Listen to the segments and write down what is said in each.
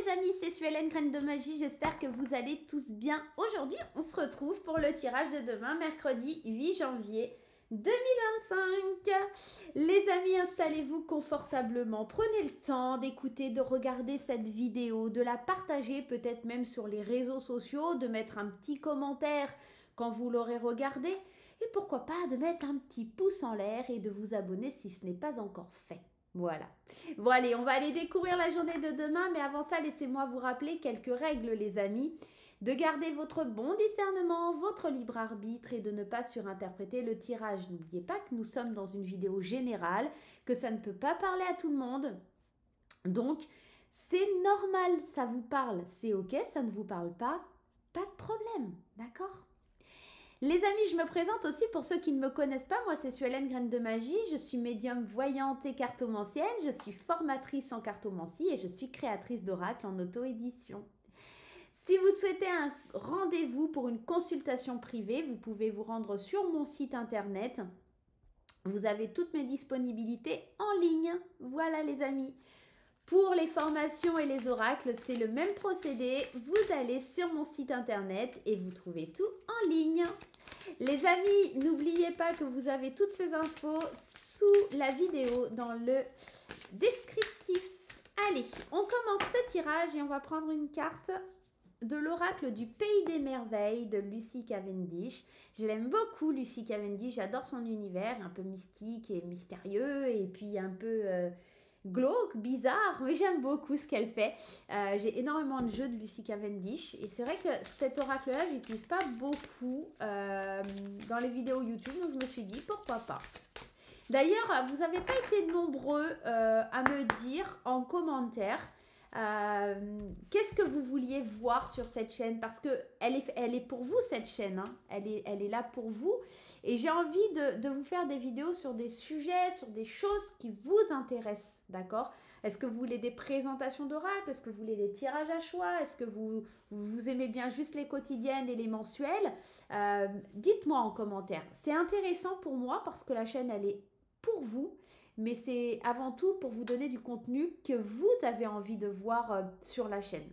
Les amis, c'est Suelen, Graine de Magie, j'espère que vous allez tous bien. Aujourd'hui, on se retrouve pour le tirage de demain, mercredi 8 janvier 2025. Les amis, installez-vous confortablement, prenez le temps d'écouter, de regarder cette vidéo, de la partager peut-être même sur les réseaux sociaux, de mettre un petit commentaire quand vous l'aurez regardé et pourquoi pas de mettre un petit pouce en l'air et de vous abonner si ce n'est pas encore fait. Voilà. Bon allez, on va aller découvrir la journée de demain, mais avant ça, laissez-moi vous rappeler quelques règles les amis. De garder votre bon discernement, votre libre arbitre et de ne pas surinterpréter le tirage. N'oubliez pas que nous sommes dans une vidéo générale, que ça ne peut pas parler à tout le monde. Donc, c'est normal, ça vous parle, c'est ok, ça ne vous parle pas de problème, d'accord ? Les amis, je me présente aussi pour ceux qui ne me connaissent pas. Moi, c'est Suelen, Graine de Magie. Je suis médium voyante et cartomancienne. Je suis formatrice en cartomancie et je suis créatrice d'oracles en auto-édition. Si vous souhaitez un rendez-vous pour une consultation privée, vous pouvez vous rendre sur mon site internet. Vous avez toutes mes disponibilités en ligne. Voilà les amis. Pour les formations et les oracles, c'est le même procédé. Vous allez sur mon site internet et vous trouvez tout en ligne. Les amis, n'oubliez pas que vous avez toutes ces infos sous la vidéo dans le descriptif. Allez, on commence ce tirage et on va prendre une carte de l'oracle du Pays des Merveilles de Lucy Cavendish. Je l'aime beaucoup, Lucy Cavendish. J'adore son univers, un peu mystique et mystérieux et puis un peu glauque, bizarre, mais j'aime beaucoup ce qu'elle fait. J'ai énormément de jeux de Lucy Cavendish et c'est vrai que cet oracle-là, je l'utilise pas beaucoup dans les vidéos YouTube, donc je me suis dit pourquoi pas. D'ailleurs, vous n'avez pas été nombreux à me dire en commentaire qu'est-ce que vous vouliez voir sur cette chaîne, parce que elle est pour vous cette chaîne, hein. Elle est là pour vous et j'ai envie de vous faire des vidéos sur des sujets, sur des choses qui vous intéressent, d'accord? Est-ce que vous voulez des présentations d'oracles? Est-ce que vous voulez des tirages à choix? Est-ce que vous aimez bien juste les quotidiennes et les mensuelles? Dites-moi en commentaire, c'est intéressant pour moi parce que la chaîne elle est pour vous, mais c'est avant tout pour vous donner du contenu que vous avez envie de voir sur la chaîne.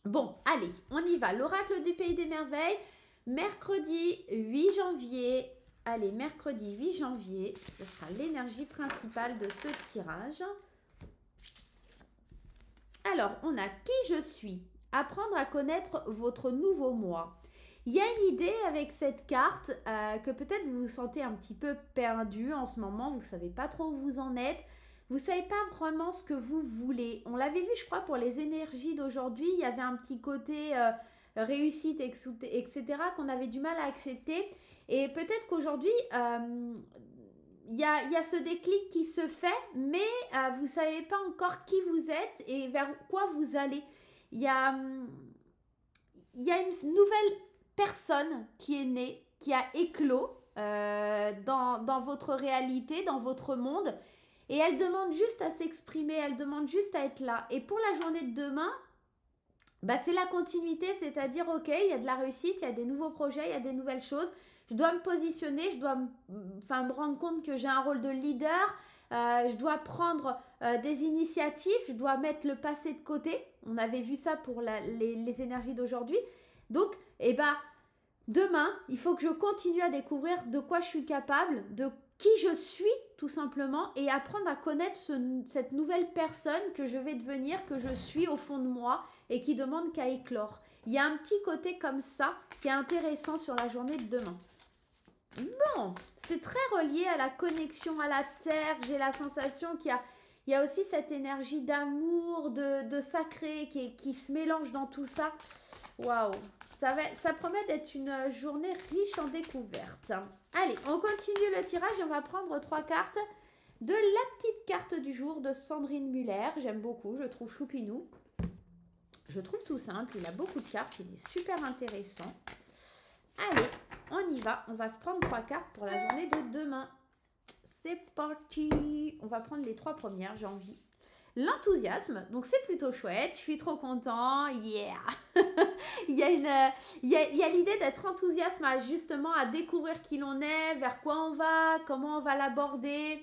Bon, allez, on y va. L'oracle du Pays des Merveilles, mercredi 8 janvier. Allez, mercredi 8 janvier, ce sera l'énergie principale de ce tirage. Alors, on a qui je suis. Apprendre à connaître votre nouveau moi. Il y a une idée avec cette carte que peut-être vous vous sentez un petit peu perdu en ce moment, vous ne savez pas trop où vous en êtes, vous ne savez pas vraiment ce que vous voulez. On l'avait vu, je crois, pour les énergies d'aujourd'hui, il y avait un petit côté réussite, etc., qu'on avait du mal à accepter. Et peut-être qu'aujourd'hui, il y a ce déclic qui se fait, mais vous ne savez pas encore qui vous êtes et vers quoi vous allez. Il y a une nouvelle personne qui est née, qui a éclos dans votre réalité, dans votre monde, et elle demande juste à s'exprimer, elle demande juste à être là. Et pour la journée de demain, bah, c'est la continuité, c'est-à-dire, ok, il y a de la réussite, il y a des nouveaux projets, il y a des nouvelles choses, je dois me positionner, je dois me rendre compte que j'ai un rôle de leader, je dois prendre des initiatives, je dois mettre le passé de côté. On avait vu ça pour les énergies d'aujourd'hui. Donc, demain, il faut que je continue à découvrir de quoi je suis capable, de qui je suis tout simplement, et apprendre à connaître cette nouvelle personne que je vais devenir, que je suis au fond de moi et qui demande qu'à éclore. Il y a un petit côté comme ça qui est intéressant sur la journée de demain. Bon, c'est très relié à la connexion à la terre. J'ai la sensation qu'il y a aussi cette énergie d'amour, de sacré qui se mélange dans tout ça. Waouh, ça promet d'être une journée riche en découvertes. Allez, on continue le tirage et on va prendre 3 cartes de la petite carte du jour de Sandrine Muller. J'aime beaucoup, je trouve choupinou. Je trouve tout simple, il a beaucoup de cartes, il est super intéressant. Allez, on y va, on va se prendre 3 cartes pour la journée de demain. C'est parti. On va prendre les 3 premières, j'ai envie. L'enthousiasme, donc c'est plutôt chouette, je suis trop content, yeah. il y a l'idée d'être enthousiaste justement à découvrir qui l'on est, vers quoi on va, comment on va l'aborder,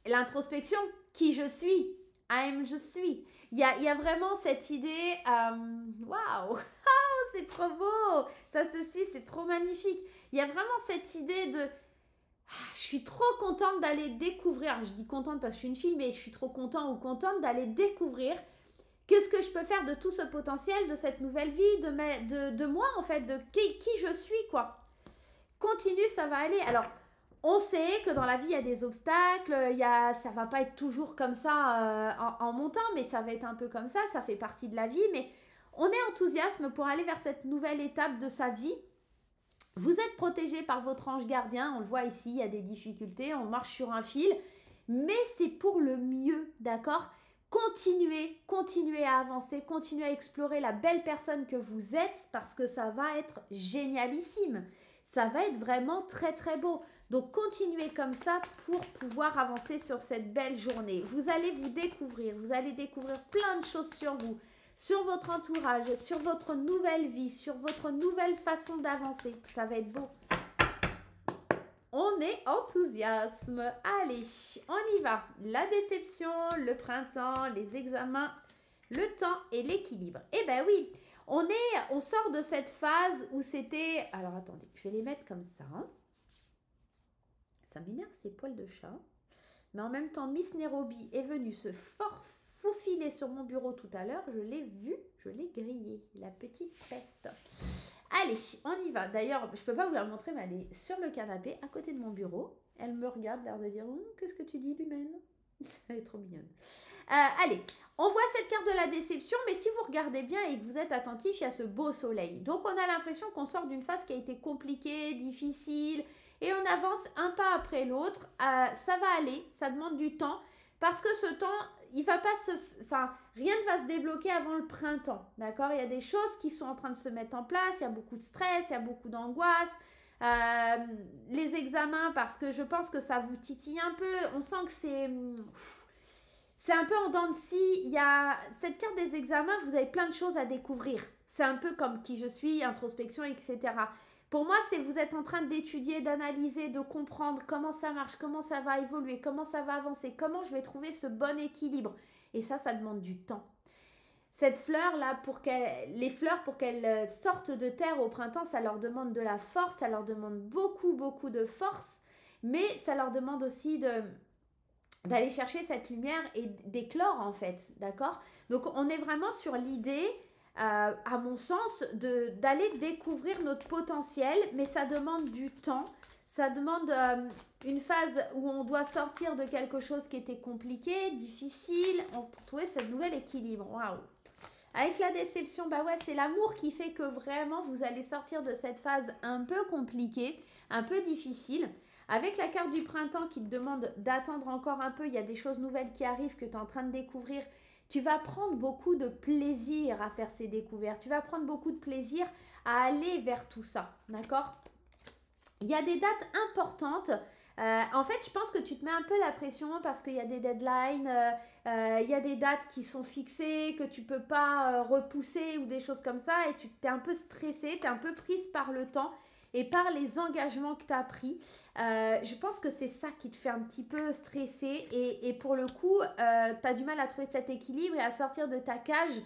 l'introspection, qui je suis, je suis. Il y a vraiment cette idée, waouh, c'est trop beau, ça se suit, c'est trop magnifique. Il y a vraiment cette idée de, je suis trop contente d'aller découvrir, je dis contente parce que je suis une fille, mais je suis trop contente ou contente d'aller découvrir qu'est-ce que je peux faire de tout ce potentiel, de cette nouvelle vie, de moi en fait, de qui je suis quoi. Continue, ça va aller. Alors, on sait que dans la vie, il y a des obstacles, ça va pas être toujours comme ça en montant, mais ça va être un peu comme ça fait partie de la vie, mais on est enthousiaste pour aller vers cette nouvelle étape de sa vie. Vous êtes protégé par votre ange gardien, on le voit ici, il y a des difficultés, on marche sur un fil, mais c'est pour le mieux, d'accord ? Continuez à avancer, continuez à explorer la belle personne que vous êtes parce que ça va être génialissime. Ça va être vraiment très très beau. Donc continuez comme ça pour pouvoir avancer sur cette belle journée. Vous allez vous allez découvrir plein de choses sur vous, sur votre entourage, sur votre nouvelle vie, sur votre nouvelle façon d'avancer. Ça va être beau. On est enthousiasme. Allez, on y va. La déception, le printemps, les examens, le temps et l'équilibre. Eh ben oui, on sort de cette phase où c'était... Alors attendez, je vais les mettre comme ça. Ça m'énerve ces poils de chat. Mais en même temps, Miss Nairobi est venue se faufiler sur mon bureau tout à l'heure. Je l'ai vue, je l'ai grillée. La petite peste. Allez, on y va. D'ailleurs, je ne peux pas vous la montrer, mais elle est sur le canapé, à côté de mon bureau. Elle me regarde, l'air de dire qu'est-ce que tu dis, l'humaine? Elle est trop mignonne. Allez, on voit cette carte de la déception, mais si vous regardez bien et que vous êtes attentif, il y a ce beau soleil. Donc, on a l'impression qu'on sort d'une phase qui a été compliquée, difficile, et on avance un pas après l'autre. Ça va aller, ça demande du temps, parce que ce temps, il va pas rien ne va se débloquer avant le printemps, d'accord? Il y a des choses qui sont en train de se mettre en place, il y a beaucoup de stress, il y a beaucoup d'angoisse, les examens, parce que je pense que ça vous titille un peu, on sent que c'est un peu en dents de scie. Il y a cette carte des examens, vous avez plein de choses à découvrir, c'est un peu comme qui je suis, introspection, etc. Pour moi, c'est vous êtes en train d'étudier, d'analyser, de comprendre comment ça marche, comment ça va évoluer, comment ça va avancer, comment je vais trouver ce bon équilibre. Et ça demande du temps. Cette fleur-là, les fleurs, pour qu'elles sortent de terre au printemps, ça leur demande de la force, ça leur demande beaucoup, beaucoup de force, mais ça leur demande aussi d'aller chercher cette lumière et d'éclore en fait, d'accord? Donc on est vraiment sur l'idée... à mon sens, d'aller découvrir notre potentiel, mais ça demande du temps, ça demande une phase où on doit sortir de quelque chose qui était compliqué, difficile, pour trouver ce nouvel équilibre. Waouh! Avec la déception, bah ouais, c'est l'amour qui fait que vraiment vous allez sortir de cette phase un peu compliquée, un peu difficile. Avec la carte du printemps qui te demande d'attendre encore un peu, il y a des choses nouvelles qui arrivent que tu es en train de découvrir. Tu vas prendre beaucoup de plaisir à faire ces découvertes. Tu vas prendre beaucoup de plaisir à aller vers tout ça. D'accord? Il y a des dates importantes. En fait, je pense que tu te mets un peu la pression parce qu'il y a des deadlines, il y a des dates qui sont fixées, que tu ne peux pas repousser ou des choses comme ça. Et tu es un peu stressée, tu es un peu prise par le temps et par les engagements que tu as pris. Je pense que c'est ça qui te fait un petit peu stresser et pour le coup, tu as du mal à trouver cet équilibre et à sortir de ta cage.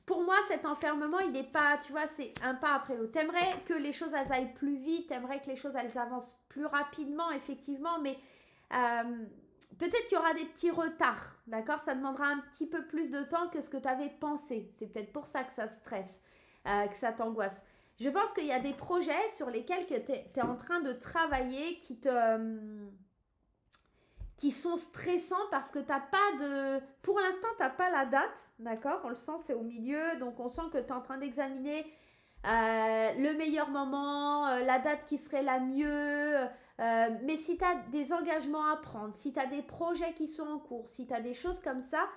Pour moi, cet enfermement, il n'est pas, tu vois, c'est un pas après l'autre. T'aimerais que les choses elles aillent plus vite, t'aimerais que les choses elles avancent plus rapidement, effectivement, mais peut-être qu'il y aura des petits retards, d'accord? Ça demandera un petit peu plus de temps que ce que tu avais pensé. C'est peut-être pour ça que ça stresse, que ça t'angoisse. Je pense qu'il y a des projets sur lesquels tu es en train de travailler qui sont stressants parce que t'as pas de... Pour l'instant, tu n'as pas la date, d'accord? On le sent, c'est au milieu, donc on sent que tu es en train d'examiner le meilleur moment, la date qui serait la mieux. Mais si tu as des engagements à prendre, si tu as des projets qui sont en cours, si tu as des choses comme ça,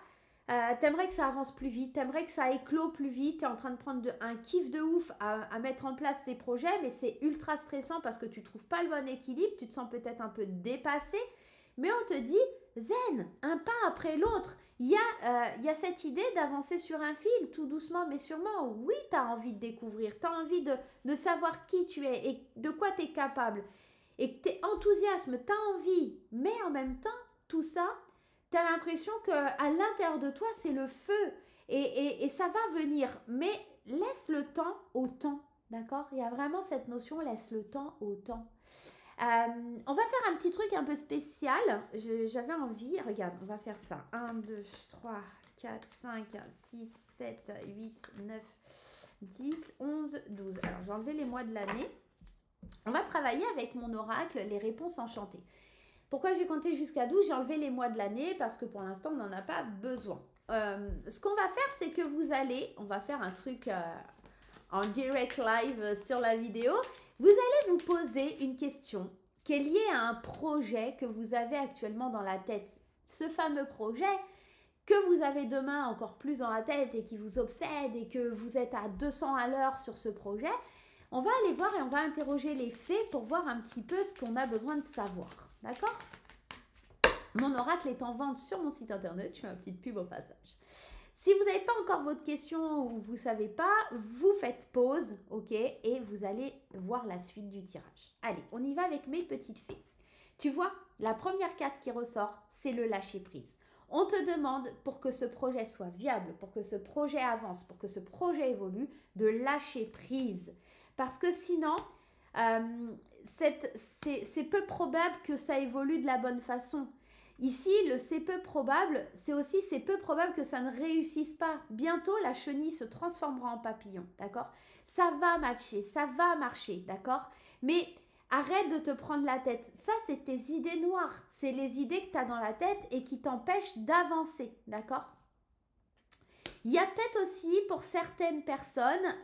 t'aimerais que ça avance plus vite, t'aimerais que ça éclot plus vite, t'es en train de prendre un kiff de ouf à mettre en place ces projets, mais c'est ultra stressant parce que tu trouves pas le bon équilibre, tu te sens peut-être un peu dépassé, mais on te dit zen, un pas après l'autre. Il y a cette idée d'avancer sur un fil, tout doucement mais sûrement. Oui, tu as envie de découvrir, tu as envie de savoir qui tu es et de quoi tu es capable. Et que tu es enthousiasme, tu as envie, mais en même temps, tout ça, tu as l'impression qu'à l'intérieur de toi, c'est le feu et ça va venir. Mais laisse le temps au temps, d'accord? Il y a vraiment cette notion, laisse le temps au temps. On va faire un petit truc un peu spécial. J'avais envie, regarde, on va faire ça. 1, 2, 3, 4, 5, 6, 7, 8, 9, 10, 11, 12. Alors, j'ai enlevé les mois de l'année. On va travailler avec mon oracle, les réponses enchantées. Pourquoi j'ai compté jusqu'à 12? J'ai enlevé les mois de l'année parce que pour l'instant, on n'en a pas besoin. Ce qu'on va faire, c'est que on va faire un truc en direct live sur la vidéo. Vous allez vous poser une question qui est liée à un projet que vous avez actuellement dans la tête. Ce fameux projet que vous avez demain encore plus dans la tête et qui vous obsède et que vous êtes à 200 à l'heure sur ce projet. On va aller voir et on va interroger les faits pour voir un petit peu ce qu'on a besoin de savoir. D'accord? Mon oracle est en vente sur mon site internet. Je fais ma petite pub au passage. Si vous n'avez pas encore votre question ou vous ne savez pas, vous faites pause, ok? Et vous allez voir la suite du tirage. Allez, on y va avec mes petites fées. Tu vois, la première carte qui ressort, c'est le lâcher-prise. On te demande, pour que ce projet soit viable, pour que ce projet avance, pour que ce projet évolue, de lâcher prise. Parce que sinon, c'est peu probable que ça évolue de la bonne façon. Ici, le c'est peu probable, c'est peu probable que ça ne réussisse pas. Bientôt, la chenille se transformera en papillon, d'accord? Ça va matcher, ça va marcher, d'accord? Mais arrête de te prendre la tête. Ça, c'est tes idées noires. C'est les idées que tu as dans la tête et qui t'empêchent d'avancer, d'accord? Il y a peut-être aussi, pour certaines personnes,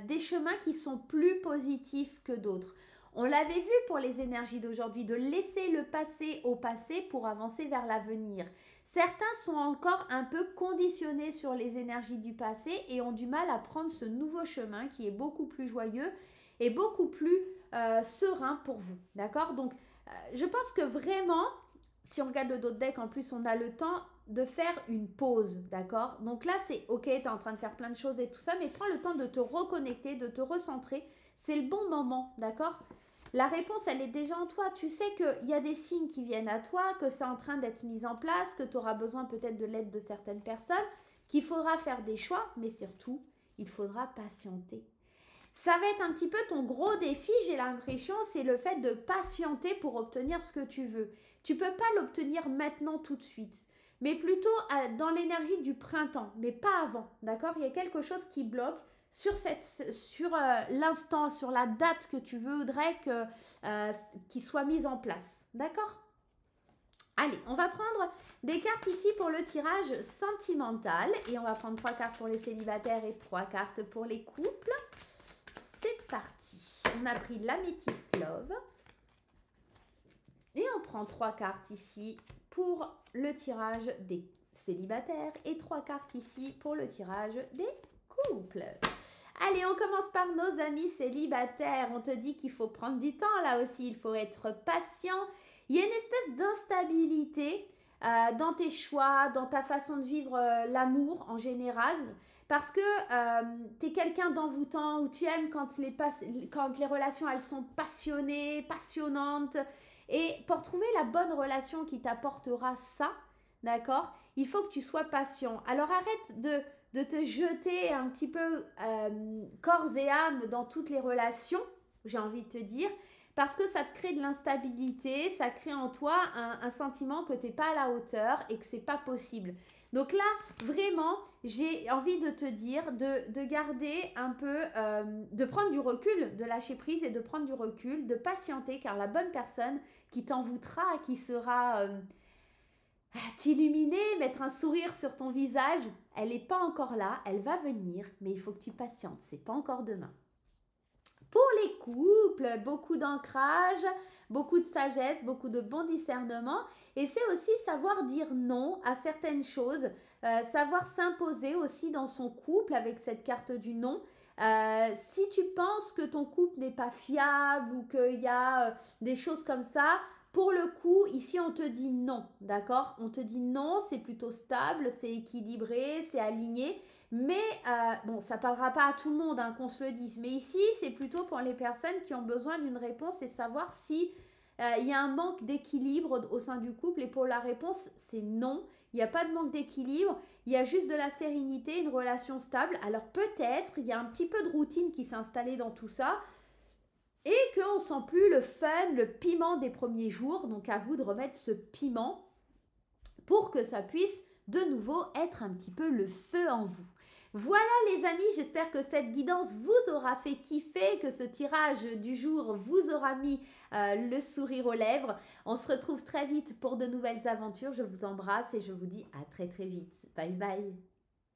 des chemins qui sont plus positifs que d'autres. On l'avait vu pour les énergies d'aujourd'hui, de laisser le passé au passé pour avancer vers l'avenir. Certains sont encore un peu conditionnés sur les énergies du passé et ont du mal à prendre ce nouveau chemin qui est beaucoup plus joyeux et beaucoup plus serein pour vous. D'accord? Donc, je pense que vraiment, si on regarde le dos de deck, en plus, on a le temps de faire une pause. D'accord? Donc là, c'est ok, tu es en train de faire plein de choses et tout ça, mais prends le temps de te reconnecter, de te recentrer. C'est le bon moment. D'accord? La réponse, elle est déjà en toi. Tu sais qu'il y a des signes qui viennent à toi, que c'est en train d'être mis en place, que tu auras besoin peut-être de l'aide de certaines personnes, qu'il faudra faire des choix, mais surtout, il faudra patienter. Ça va être un petit peu ton gros défi, j'ai l'impression, c'est le fait de patienter pour obtenir ce que tu veux. Tu ne peux pas l'obtenir maintenant tout de suite, mais plutôt dans l'énergie du printemps, mais pas avant, d'accord? Il y a quelque chose qui bloque sur l'instant, sur la date que tu voudrais qu'il soit mise en place. D'accord? Allez, on va prendre des cartes ici pour le tirage sentimental. Et on va prendre 3 cartes pour les célibataires et 3 cartes pour les couples. C'est parti. On a pris l'améthyste love. Et on prend 3 cartes ici pour le tirage des célibataires. Et 3 cartes ici pour le tirage des couple. Allez, on commence par nos amis célibataires. On te dit qu'il faut prendre du temps là aussi, il faut être patient. Il y a une espèce d'instabilité dans tes choix, dans ta façon de vivre l'amour en général. Parce que tu es quelqu'un d'envoûtant, où tu aimes quand les relations elles sont passionnées, passionnantes. Et pour trouver la bonne relation qui t'apportera ça, d'accord, il faut que tu sois patient. Alors arrête de te jeter un petit peu corps et âme dans toutes les relations, j'ai envie de te dire, parce que ça te crée de l'instabilité, ça crée en toi un sentiment que tu n'es pas à la hauteur et que c'est pas possible. Donc là, vraiment, j'ai envie de te dire de garder un peu, de prendre du recul, de lâcher prise et de prendre du recul, de patienter, car la bonne personne qui t'envoûtera, qui sera t'illuminer, mettre un sourire sur ton visage, elle n'est pas encore là, elle va venir, mais il faut que tu patientes, c'est pas encore demain. Pour les couples, beaucoup d'ancrage, beaucoup de sagesse, beaucoup de bon discernement, et c'est aussi savoir dire non à certaines choses, savoir s'imposer aussi dans son couple avec cette carte du non. Si tu penses que ton couple n'est pas fiable ou qu'il y a des choses comme ça, pour le coup, ici, on te dit non, d'accord? On te dit non, c'est plutôt stable, c'est équilibré, c'est aligné. Mais, bon, ça ne parlera pas à tout le monde, hein, qu'on se le dise. Mais ici, c'est plutôt pour les personnes qui ont besoin d'une réponse et savoir si il y a un manque d'équilibre au sein du couple? Et pour la réponse, c'est non. Il n'y a pas de manque d'équilibre, il y a juste de la sérénité, une relation stable. Alors peut-être, il y a un petit peu de routine qui s'est installée dans tout ça et qu'on ne sent plus le fun, le piment des premiers jours. Donc à vous de remettre ce piment pour que ça puisse de nouveau être un petit peu le feu en vous. Voilà les amis, j'espère que cette guidance vous aura fait kiffer, que ce tirage du jour vous aura mis le sourire aux lèvres. On se retrouve très vite pour de nouvelles aventures. Je vous embrasse et je vous dis à très très vite. Bye bye.